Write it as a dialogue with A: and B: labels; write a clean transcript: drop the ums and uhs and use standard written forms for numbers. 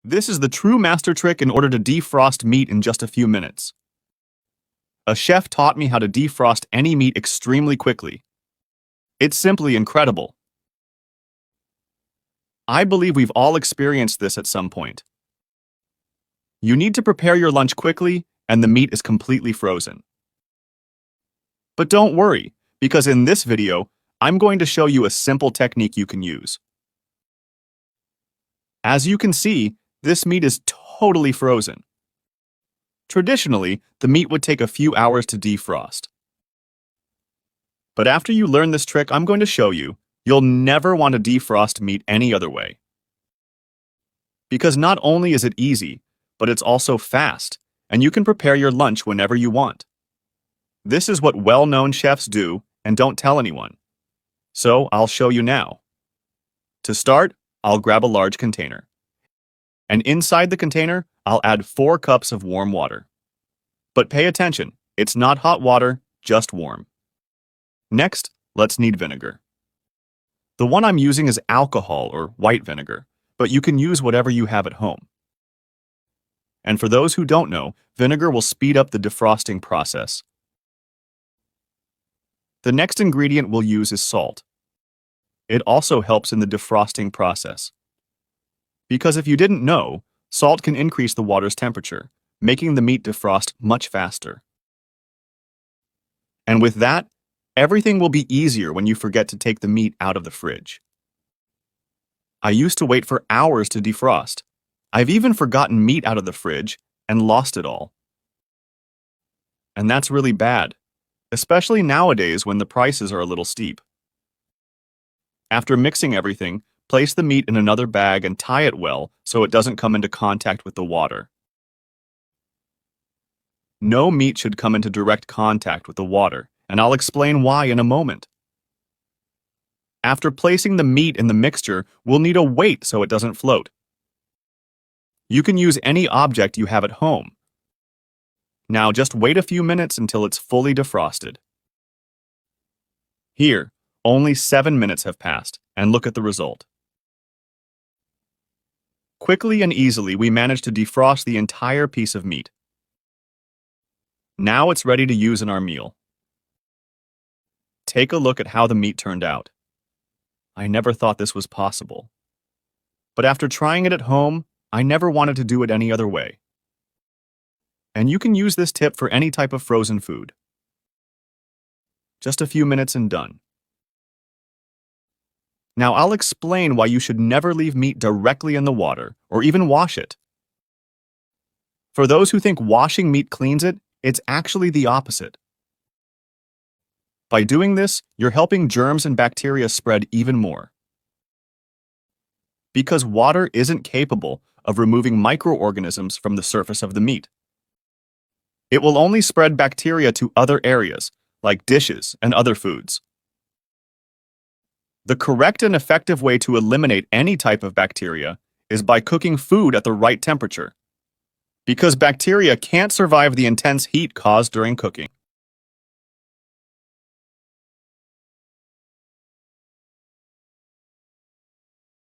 A: This is the true master trick in order to defrost meat in just a few minutes. A chef taught me how to defrost any meat extremely quickly. It's simply incredible. I believe we've all experienced this at some point. You need to prepare your lunch quickly, and the meat is completely frozen. But don't worry, because in this video, I'm going to show you a simple technique you can use. As you can see, this meat is totally frozen. Traditionally, the meat would take a few hours to defrost. But after you learn this trick I'm going to show you, you'll never want to defrost meat any other way. Because not only is it easy, but it's also fast, and you can prepare your lunch whenever you want. This is what well-known chefs do, and don't tell anyone. So I'll show you now. To start, I'll grab a large container. And inside the container, I'll add 4 cups of warm water. But pay attention, it's not hot water, just warm. Next, let's need vinegar. The one I'm using is alcohol or white vinegar, but you can use whatever you have at home. And for those who don't know, vinegar will speed up the defrosting process. The next ingredient we'll use is salt. It also helps in the defrosting process. Because if you didn't know, salt can increase the water's temperature, making the meat defrost much faster. And with that, everything will be easier when you forget to take the meat out of the fridge. I used to wait for hours to defrost. I've even forgotten meat out of the fridge and lost it all. And that's really bad, especially nowadays when the prices are a little steep. After mixing everything, place the meat in another bag and tie it well so it doesn't come into contact with the water. No meat should come into direct contact with the water, and I'll explain why in a moment. After placing the meat in the mixture, we'll need a weight so it doesn't float. You can use any object you have at home. Now just wait a few minutes until it's fully defrosted. Here, only 7 minutes have passed, and look at the result. Quickly and easily, we managed to defrost the entire piece of meat. Now it's ready to use in our meal. Take a look at how the meat turned out. I never thought this was possible. But after trying it at home, I never wanted to do it any other way. And you can use this tip for any type of frozen food. Just a few minutes and done. Now I'll explain why you should never leave meat directly in the water or even wash it. For those who think washing meat cleans it, it's actually the opposite. By doing this, you're helping germs and bacteria spread even more. Because water isn't capable of removing microorganisms from the surface of the meat. It will only spread bacteria to other areas, like dishes and other foods. The correct and effective way to eliminate any type of bacteria is by cooking food at the right temperature, because bacteria can't survive the intense heat caused during cooking.